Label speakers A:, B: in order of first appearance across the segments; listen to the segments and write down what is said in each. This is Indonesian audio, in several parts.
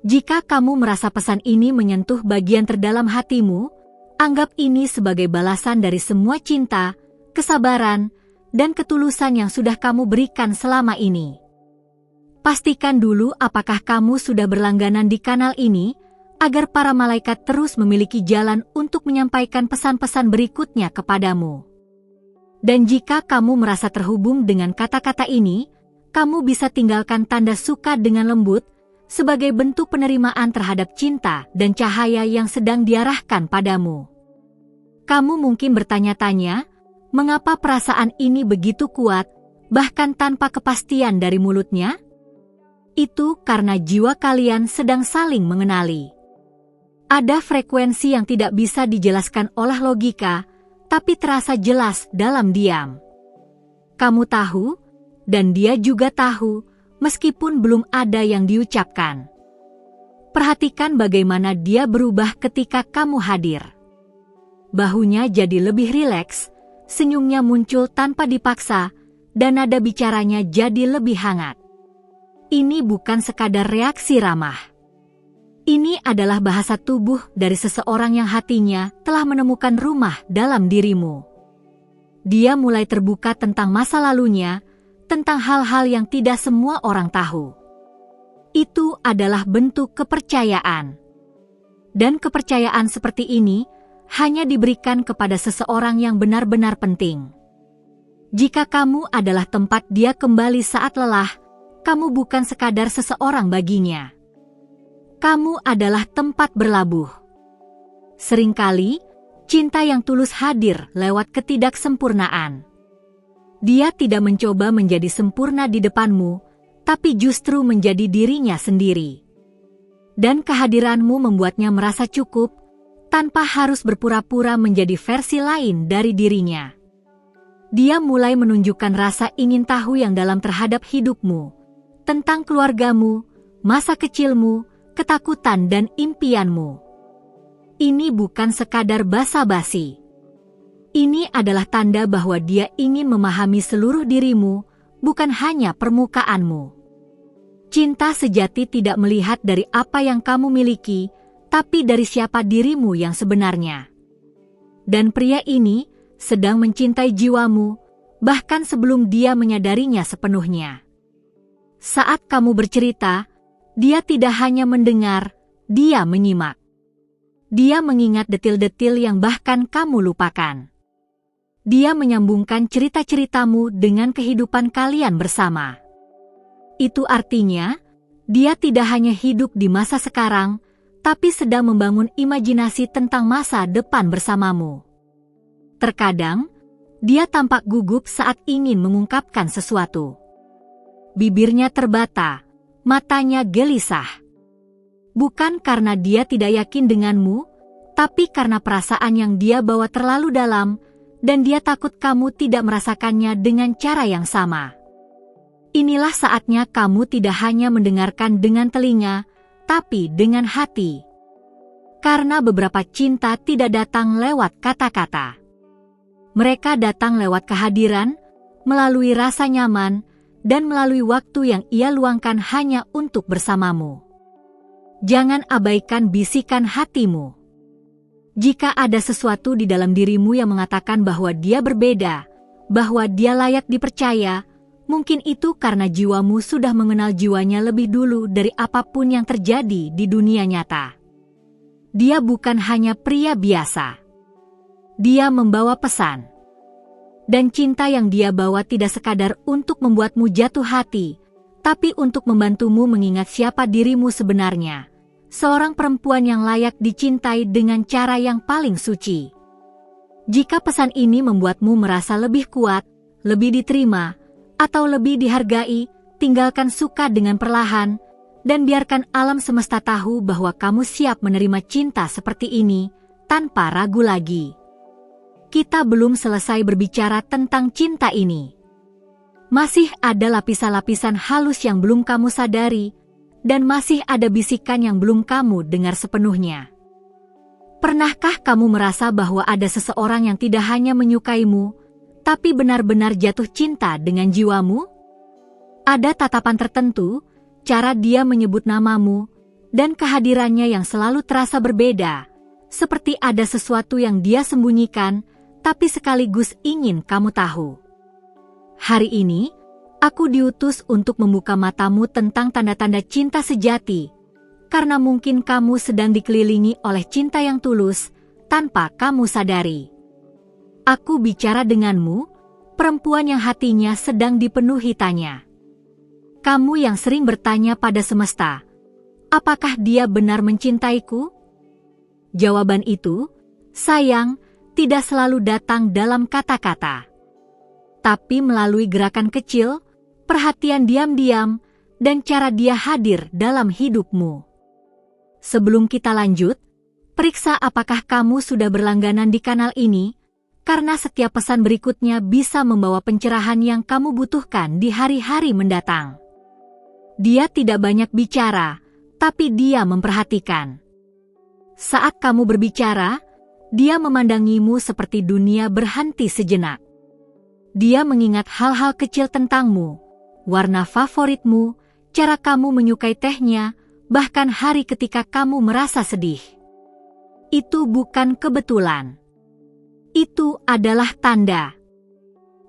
A: Jika kamu merasa pesan ini menyentuh bagian terdalam hatimu, anggap ini sebagai balasan dari semua cinta, kesabaran, dan ketulusan yang sudah kamu berikan selama ini. Pastikan dulu apakah kamu sudah berlangganan di kanal ini, agar para malaikat terus memiliki jalan untuk menyampaikan pesan-pesan berikutnya kepadamu. Dan jika kamu merasa terhubung dengan kata-kata ini, kamu bisa tinggalkan tanda suka dengan lembut, sebagai bentuk penerimaan terhadap cinta dan cahaya yang sedang diarahkan padamu. Kamu mungkin bertanya-tanya, mengapa perasaan ini begitu kuat, bahkan tanpa kepastian dari mulutnya? Itu karena jiwa kalian sedang saling mengenali. Ada frekuensi yang tidak bisa dijelaskan oleh logika, tapi terasa jelas dalam diam. Kamu tahu, dan dia juga tahu, meskipun belum ada yang diucapkan. Perhatikan bagaimana dia berubah ketika kamu hadir. Bahunya jadi lebih rileks, senyumnya muncul tanpa dipaksa, dan nada bicaranya jadi lebih hangat. Ini bukan sekadar reaksi ramah. Ini adalah bahasa tubuh dari seseorang yang hatinya telah menemukan rumah dalam dirimu. Dia mulai terbuka tentang masa lalunya, tentang hal-hal yang tidak semua orang tahu. Itu adalah bentuk kepercayaan. Dan kepercayaan seperti ini hanya diberikan kepada seseorang yang benar-benar penting. Jika kamu adalah tempat dia kembali saat lelah, kamu bukan sekadar seseorang baginya. Kamu adalah tempat berlabuh. Seringkali, cinta yang tulus hadir lewat ketidaksempurnaan. Dia tidak mencoba menjadi sempurna di depanmu, tapi justru menjadi dirinya sendiri. Dan kehadiranmu membuatnya merasa cukup, tanpa harus berpura-pura menjadi versi lain dari dirinya. Dia mulai menunjukkan rasa ingin tahu yang dalam terhadap hidupmu, tentang keluargamu, masa kecilmu, ketakutan dan impianmu. Ini bukan sekadar basa-basi. Ini adalah tanda bahwa dia ingin memahami seluruh dirimu, bukan hanya permukaanmu. Cinta sejati tidak melihat dari apa yang kamu miliki, tapi dari siapa dirimu yang sebenarnya. Dan pria ini sedang mencintai jiwamu, bahkan sebelum dia menyadarinya sepenuhnya. Saat kamu bercerita, dia tidak hanya mendengar, dia menyimak. Dia mengingat detil-detil yang bahkan kamu lupakan. Dia menyambungkan cerita-ceritamu dengan kehidupan kalian bersama. Itu artinya, dia tidak hanya hidup di masa sekarang, tapi sedang membangun imajinasi tentang masa depan bersamamu. Terkadang, dia tampak gugup saat ingin mengungkapkan sesuatu. Bibirnya terbata, matanya gelisah. Bukan karena dia tidak yakin denganmu, tapi karena perasaan yang dia bawa terlalu dalam, dan dia takut kamu tidak merasakannya dengan cara yang sama. Inilah saatnya kamu tidak hanya mendengarkan dengan telinga, tapi dengan hati. Karena beberapa cinta tidak datang lewat kata-kata. Mereka datang lewat kehadiran, melalui rasa nyaman, dan melalui waktu yang ia luangkan hanya untuk bersamamu. Jangan abaikan bisikan hatimu. Jika ada sesuatu di dalam dirimu yang mengatakan bahwa dia berbeda, bahwa dia layak dipercaya, mungkin itu karena jiwamu sudah mengenal jiwanya lebih dulu dari apapun yang terjadi di dunia nyata. Dia bukan hanya pria biasa. Dia membawa pesan. Dan cinta yang dia bawa tidak sekadar untuk membuatmu jatuh hati, tapi untuk membantumu mengingat siapa dirimu sebenarnya. Seorang perempuan yang layak dicintai dengan cara yang paling suci. Jika pesan ini membuatmu merasa lebih kuat, lebih diterima, atau lebih dihargai, tinggalkan suka dengan perlahan, dan biarkan alam semesta tahu bahwa kamu siap menerima cinta seperti ini, tanpa ragu lagi. Kita belum selesai berbicara tentang cinta ini. Masih ada lapisan-lapisan halus yang belum kamu sadari, dan masih ada bisikan yang belum kamu dengar sepenuhnya. Pernahkah kamu merasa bahwa ada seseorang yang tidak hanya menyukaimu, tapi benar-benar jatuh cinta dengan jiwamu? Ada tatapan tertentu, cara dia menyebut namamu, dan kehadirannya yang selalu terasa berbeda, seperti ada sesuatu yang dia sembunyikan, tapi sekaligus ingin kamu tahu. Hari ini, aku diutus untuk membuka matamu tentang tanda-tanda cinta sejati, karena mungkin kamu sedang dikelilingi oleh cinta yang tulus tanpa kamu sadari. Aku bicara denganmu, perempuan yang hatinya sedang dipenuhi tanya. Kamu yang sering bertanya pada semesta, apakah dia benar mencintaiku? Jawaban itu, sayang, tidak selalu datang dalam kata-kata, tapi melalui gerakan kecil, perhatian diam-diam, dan cara dia hadir dalam hidupmu. Sebelum kita lanjut, periksa apakah kamu sudah berlangganan di kanal ini, karena setiap pesan berikutnya bisa membawa pencerahan yang kamu butuhkan di hari-hari mendatang. Dia tidak banyak bicara, tapi dia memperhatikan. Saat kamu berbicara, dia memandangimu seperti dunia berhenti sejenak. Dia mengingat hal-hal kecil tentangmu, warna favoritmu, cara kamu menyukai tehnya, bahkan hari ketika kamu merasa sedih. Itu bukan kebetulan. Itu adalah tanda.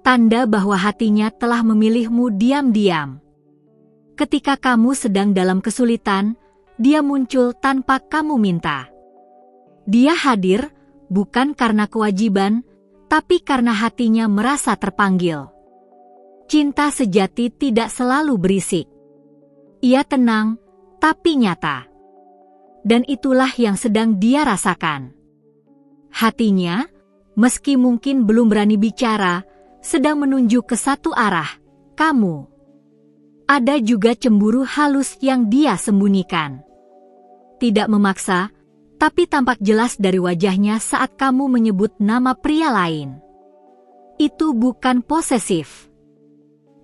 A: Tanda bahwa hatinya telah memilihmu diam-diam. Ketika kamu sedang dalam kesulitan, dia muncul tanpa kamu minta. Dia hadir bukan karena kewajiban, tapi karena hatinya merasa terpanggil. Cinta sejati tidak selalu berisik. Ia tenang, tapi nyata. Dan itulah yang sedang dia rasakan. Hatinya, meski mungkin belum berani bicara, sedang menunjuk ke satu arah, kamu. Ada juga cemburu halus yang dia sembunyikan. Tidak memaksa, tapi tampak jelas dari wajahnya saat kamu menyebut nama pria lain. Itu bukan posesif.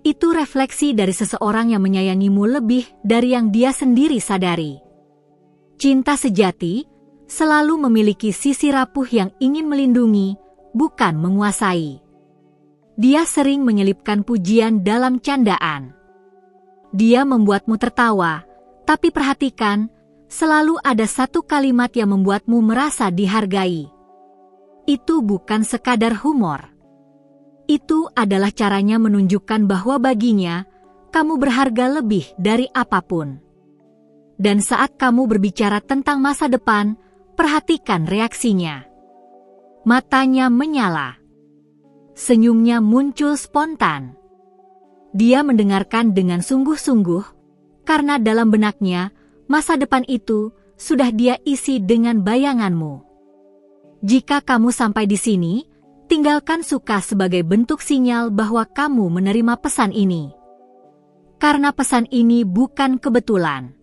A: Itu refleksi dari seseorang yang menyayangimu lebih dari yang dia sendiri sadari. Cinta sejati selalu memiliki sisi rapuh yang ingin melindungi, bukan menguasai. Dia sering menyelipkan pujian dalam candaan. Dia membuatmu tertawa, tapi perhatikan, selalu ada satu kalimat yang membuatmu merasa dihargai. Itu bukan sekadar humor. Itu adalah caranya menunjukkan bahwa baginya, kamu berharga lebih dari apapun. Dan saat kamu berbicara tentang masa depan, perhatikan reaksinya. Matanya menyala. Senyumnya muncul spontan. Dia mendengarkan dengan sungguh-sungguh, karena dalam benaknya, masa depan itu sudah dia isi dengan bayanganmu. Jika kamu sampai di sini, tinggalkan suka sebagai bentuk sinyal bahwa kamu menerima pesan ini. Karena pesan ini bukan kebetulan.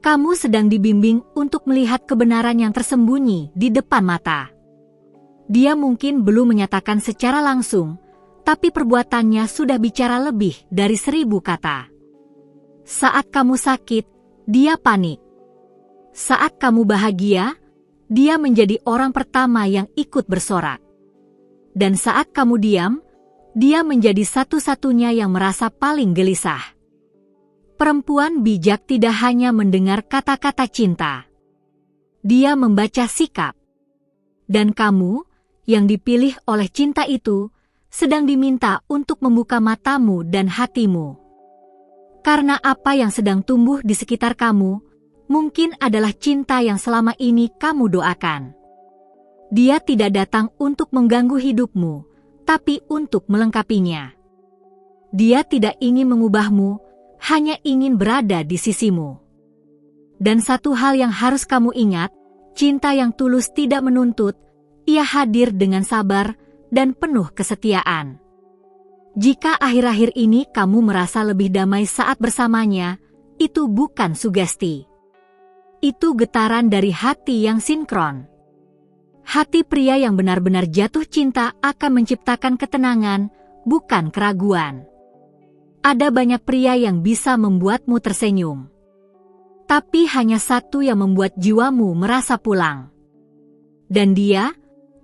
A: Kamu sedang dibimbing untuk melihat kebenaran yang tersembunyi di depan mata. Dia mungkin belum menyatakan secara langsung, tapi perbuatannya sudah bicara lebih dari 1000 kata. Saat kamu sakit, dia panik. Saat kamu bahagia, dia menjadi orang pertama yang ikut bersorak. Dan saat kamu diam, dia menjadi satu-satunya yang merasa paling gelisah. Perempuan bijak tidak hanya mendengar kata-kata cinta. Dia membaca sikap. Dan kamu, yang dipilih oleh cinta itu, sedang diminta untuk membuka matamu dan hatimu. Karena apa yang sedang tumbuh di sekitar kamu, mungkin adalah cinta yang selama ini kamu doakan. Dia tidak datang untuk mengganggu hidupmu, tapi untuk melengkapinya. Dia tidak ingin mengubahmu, hanya ingin berada di sisimu. Dan satu hal yang harus kamu ingat, cinta yang tulus tidak menuntut, ia hadir dengan sabar dan penuh kesetiaan. Jika akhir-akhir ini kamu merasa lebih damai saat bersamanya, itu bukan sugesti. Itu getaran dari hati yang sinkron. Hati pria yang benar-benar jatuh cinta akan menciptakan ketenangan, bukan keraguan. Ada banyak pria yang bisa membuatmu tersenyum. Tapi hanya satu yang membuat jiwamu merasa pulang. Dan dia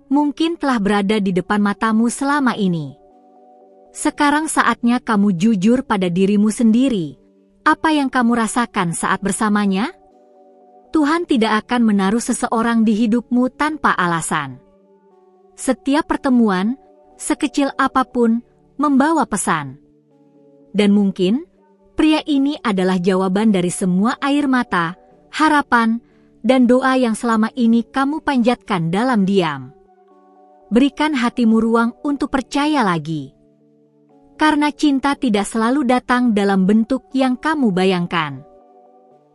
A: mungkin telah berada di depan matamu selama ini. Sekarang saatnya kamu jujur pada dirimu sendiri. Apa yang kamu rasakan saat bersamanya? Tuhan tidak akan menaruh seseorang di hidupmu tanpa alasan. Setiap pertemuan, sekecil apapun, membawa pesan. Dan mungkin, pria ini adalah jawaban dari semua air mata, harapan, dan doa yang selama ini kamu panjatkan dalam diam. Berikan hatimu ruang untuk percaya lagi. Karena cinta tidak selalu datang dalam bentuk yang kamu bayangkan,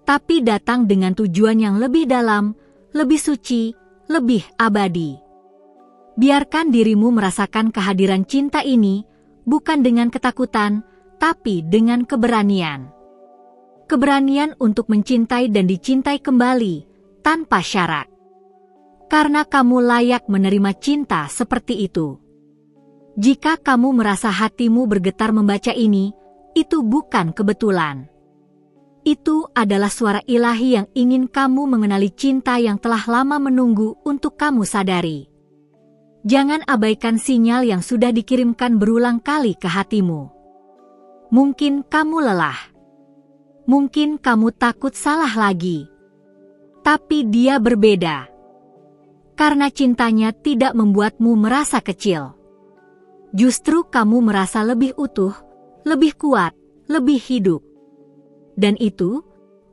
A: tapi datang dengan tujuan yang lebih dalam, lebih suci, lebih abadi. Biarkan dirimu merasakan kehadiran cinta ini, bukan dengan ketakutan, tapi dengan keberanian. Keberanian untuk mencintai dan dicintai kembali, tanpa syarat. Karena kamu layak menerima cinta seperti itu. Jika kamu merasa hatimu bergetar membaca ini, itu bukan kebetulan. Itu adalah suara ilahi yang ingin kamu mengenali cinta yang telah lama menunggu untuk kamu sadari. Jangan abaikan sinyal yang sudah dikirimkan berulang kali ke hatimu. Mungkin kamu lelah. Mungkin kamu takut salah lagi. Tapi dia berbeda. Karena cintanya tidak membuatmu merasa kecil. Justru kamu merasa lebih utuh, lebih kuat, lebih hidup. Dan itu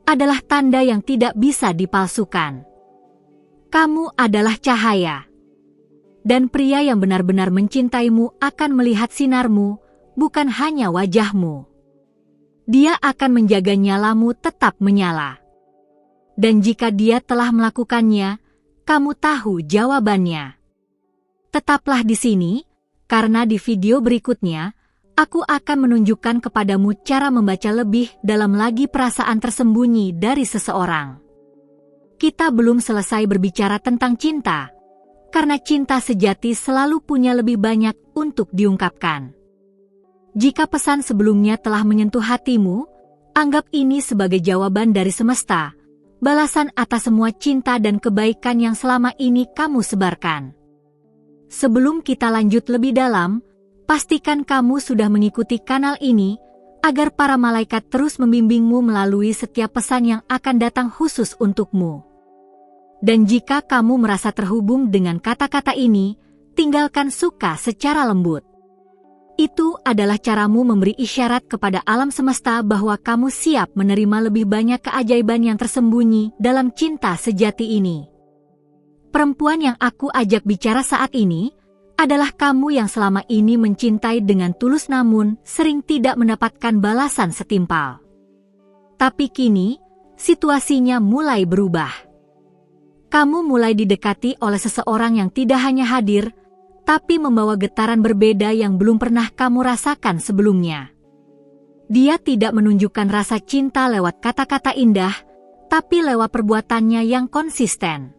A: adalah tanda yang tidak bisa dipalsukan. Kamu adalah cahaya. Dan pria yang benar-benar mencintaimu akan melihat sinarmu, bukan hanya wajahmu. Dia akan menjaga nyalamu tetap menyala. Dan jika dia telah melakukannya, kamu tahu jawabannya. Tetaplah di sini, karena di video berikutnya, aku akan menunjukkan kepadamu cara membaca lebih dalam lagi perasaan tersembunyi dari seseorang. Kita belum selesai berbicara tentang cinta, karena cinta sejati selalu punya lebih banyak untuk diungkapkan. Jika pesan sebelumnya telah menyentuh hatimu, anggap ini sebagai jawaban dari semesta, balasan atas semua cinta dan kebaikan yang selama ini kamu sebarkan. Sebelum kita lanjut lebih dalam, pastikan kamu sudah mengikuti kanal ini, agar para malaikat terus membimbingmu melalui setiap pesan yang akan datang khusus untukmu. Dan jika kamu merasa terhubung dengan kata-kata ini, tinggalkan suka secara lembut. Itu adalah caramu memberi isyarat kepada alam semesta bahwa kamu siap menerima lebih banyak keajaiban yang tersembunyi dalam cinta sejati ini. Perempuan yang aku ajak bicara saat ini adalah kamu yang selama ini mencintai dengan tulus namun sering tidak mendapatkan balasan setimpal. Tapi kini, situasinya mulai berubah. Kamu mulai didekati oleh seseorang yang tidak hanya hadir, tapi membawa getaran berbeda yang belum pernah kamu rasakan sebelumnya. Dia tidak menunjukkan rasa cinta lewat kata-kata indah, tapi lewat perbuatannya yang konsisten.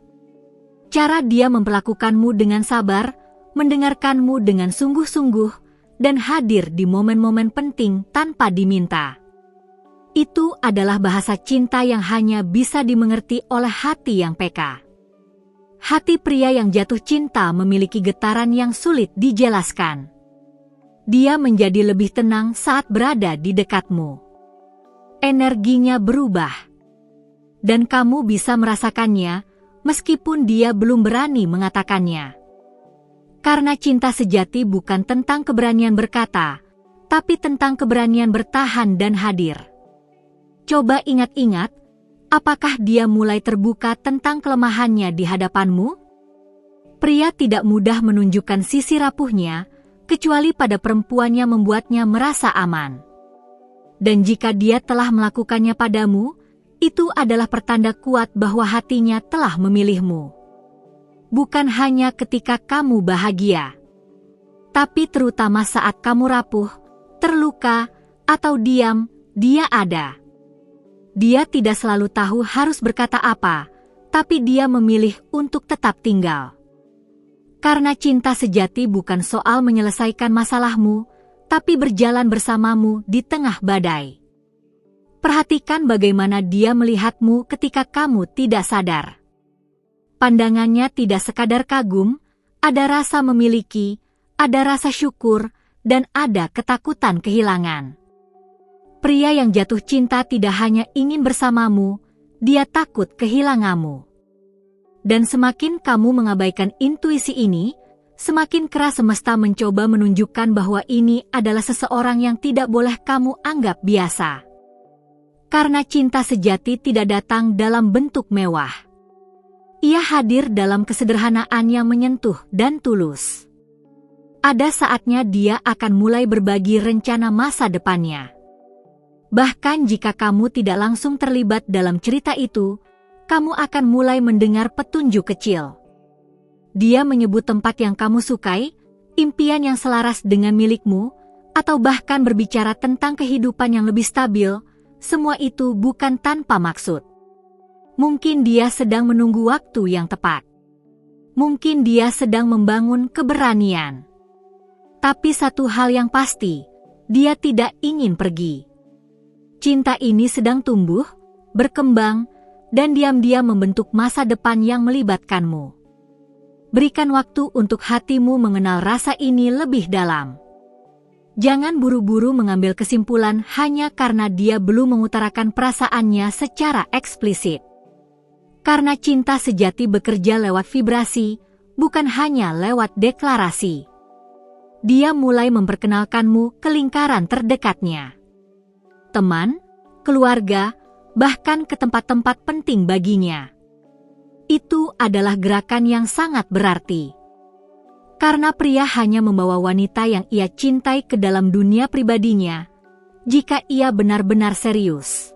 A: Cara dia memperlakukanmu dengan sabar, mendengarkanmu dengan sungguh-sungguh, dan hadir di momen-momen penting tanpa diminta. Itu adalah bahasa cinta yang hanya bisa dimengerti oleh hati yang peka. Hati pria yang jatuh cinta memiliki getaran yang sulit dijelaskan. Dia menjadi lebih tenang saat berada di dekatmu. Energinya berubah. Dan kamu bisa merasakannya, meskipun dia belum berani mengatakannya. Karena cinta sejati bukan tentang keberanian berkata, tapi tentang keberanian bertahan dan hadir. Coba ingat-ingat, apakah dia mulai terbuka tentang kelemahannya di hadapanmu? Pria tidak mudah menunjukkan sisi rapuhnya, kecuali pada perempuan yang membuatnya merasa aman. Dan jika dia telah melakukannya padamu, itu adalah pertanda kuat bahwa hatinya telah memilihmu. Bukan hanya ketika kamu bahagia, tapi terutama saat kamu rapuh, terluka, atau diam, dia ada. Dia tidak selalu tahu harus berkata apa, tapi dia memilih untuk tetap tinggal. Karena cinta sejati bukan soal menyelesaikan masalahmu, tapi berjalan bersamamu di tengah badai. Perhatikan bagaimana dia melihatmu ketika kamu tidak sadar. Pandangannya tidak sekadar kagum, ada rasa memiliki, ada rasa syukur, dan ada ketakutan kehilangan. Pria yang jatuh cinta tidak hanya ingin bersamamu, dia takut kehilanganmu. Dan semakin kamu mengabaikan intuisi ini, semakin keras semesta mencoba menunjukkan bahwa ini adalah seseorang yang tidak boleh kamu anggap biasa. Karena cinta sejati tidak datang dalam bentuk mewah. Ia hadir dalam kesederhanaan yang menyentuh dan tulus. Ada saatnya dia akan mulai berbagi rencana masa depannya. Bahkan jika kamu tidak langsung terlibat dalam cerita itu, kamu akan mulai mendengar petunjuk kecil. Dia menyebut tempat yang kamu sukai, impian yang selaras dengan milikmu, atau bahkan berbicara tentang kehidupan yang lebih stabil. Semua itu bukan tanpa maksud. Mungkin dia sedang menunggu waktu yang tepat. Mungkin dia sedang membangun keberanian. Tapi satu hal yang pasti, dia tidak ingin pergi. Cinta ini sedang tumbuh, berkembang, dan diam-diam membentuk masa depan yang melibatkanmu. Berikan waktu untuk hatimu mengenal rasa ini lebih dalam. Jangan buru-buru mengambil kesimpulan hanya karena dia belum mengutarakan perasaannya secara eksplisit. Karena cinta sejati bekerja lewat vibrasi, bukan hanya lewat deklarasi. Dia mulai memperkenalkanmu ke lingkaran terdekatnya. Teman, keluarga, bahkan ke tempat-tempat penting baginya. Itu adalah gerakan yang sangat berarti. Karena pria hanya membawa wanita yang ia cintai ke dalam dunia pribadinya, jika ia benar-benar serius.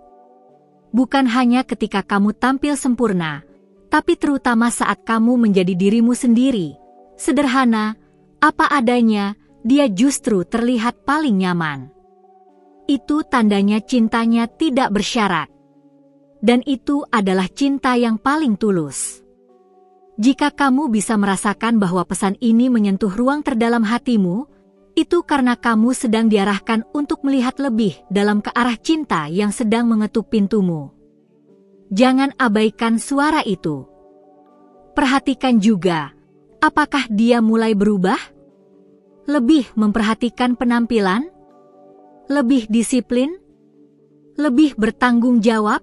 A: Bukan hanya ketika kamu tampil sempurna, tapi terutama saat kamu menjadi dirimu sendiri, sederhana, apa adanya, dia justru terlihat paling nyaman. Itu tandanya cintanya tidak bersyarat. Dan itu adalah cinta yang paling tulus. Jika kamu bisa merasakan bahwa pesan ini menyentuh ruang terdalam hatimu, itu karena kamu sedang diarahkan untuk melihat lebih dalam ke arah cinta yang sedang mengetuk pintumu. Jangan abaikan suara itu. Perhatikan juga, apakah dia mulai berubah? Lebih memperhatikan penampilan? Lebih disiplin? Lebih bertanggung jawab?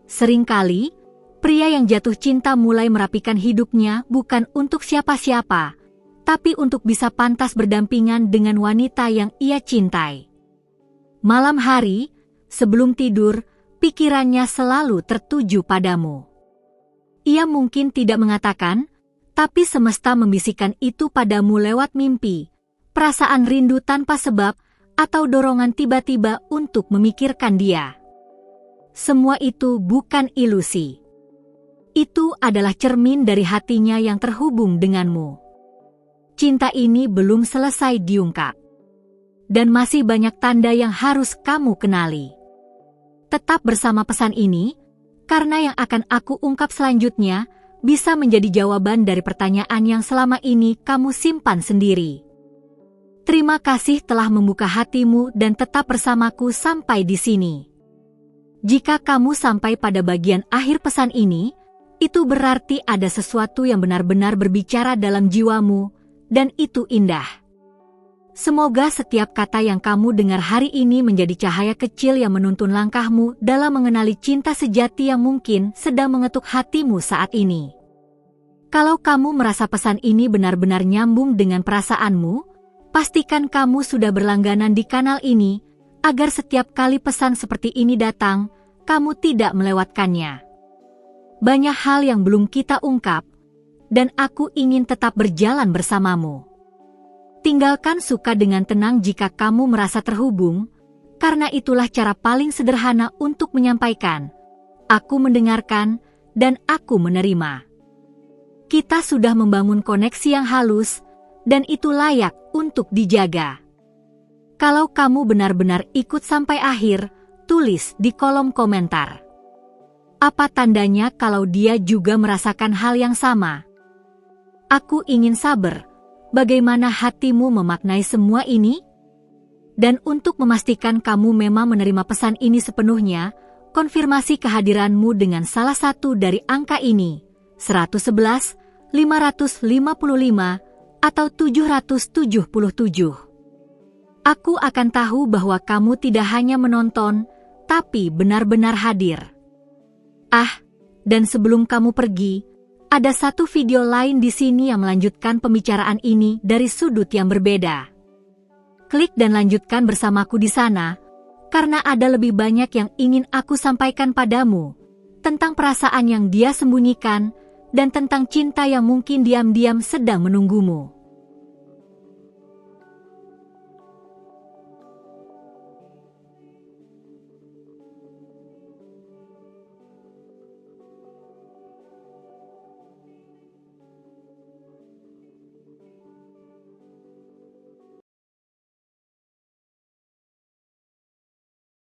A: Seringkali, pria yang jatuh cinta mulai merapikan hidupnya bukan untuk siapa-siapa, tapi untuk bisa pantas berdampingan dengan wanita yang ia cintai. Malam hari, sebelum tidur, pikirannya selalu tertuju padamu. Ia mungkin tidak mengatakan, tapi semesta membisikkan itu padamu lewat mimpi, perasaan rindu tanpa sebab, atau dorongan tiba-tiba untuk memikirkan dia. Semua itu bukan ilusi. Itu adalah cermin dari hatinya yang terhubung denganmu. Cinta ini belum selesai diungkap. Dan masih banyak tanda yang harus kamu kenali. Tetap bersama pesan ini, karena yang akan aku ungkap selanjutnya bisa menjadi jawaban dari pertanyaan yang selama ini kamu simpan sendiri. Terima kasih telah membuka hatimu dan tetap bersamaku sampai di sini. Jika kamu sampai pada bagian akhir pesan ini, itu berarti ada sesuatu yang benar-benar berbicara dalam jiwamu, dan itu indah. Semoga setiap kata yang kamu dengar hari ini menjadi cahaya kecil yang menuntun langkahmu dalam mengenali cinta sejati yang mungkin sedang mengetuk hatimu saat ini. Kalau kamu merasa pesan ini benar-benar nyambung dengan perasaanmu, pastikan kamu sudah berlangganan di kanal ini, agar setiap kali pesan seperti ini datang, kamu tidak melewatkannya. Banyak hal yang belum kita ungkap, dan aku ingin tetap berjalan bersamamu. Tinggalkan suka dengan tenang jika kamu merasa terhubung, karena itulah cara paling sederhana untuk menyampaikan, aku mendengarkan, dan aku menerima. Kita sudah membangun koneksi yang halus, dan itu layak untuk dijaga. Kalau kamu benar-benar ikut sampai akhir, tulis di kolom komentar. Apa tandanya kalau dia juga merasakan hal yang sama? Aku ingin sabar, bagaimana hatimu memaknai semua ini? Dan untuk memastikan kamu memang menerima pesan ini sepenuhnya, konfirmasi kehadiranmu dengan salah satu dari angka ini, 111, 555, atau 777. Aku akan tahu bahwa kamu tidak hanya menonton, tapi benar-benar hadir. Ah, dan sebelum kamu pergi, ada satu video lain di sini yang melanjutkan pembicaraan ini dari sudut yang berbeda. Klik dan lanjutkan bersamaku di sana, karena ada lebih banyak yang ingin aku sampaikan padamu, tentang perasaan yang dia sembunyikan, dan tentang cinta yang mungkin diam-diam sedang menunggumu.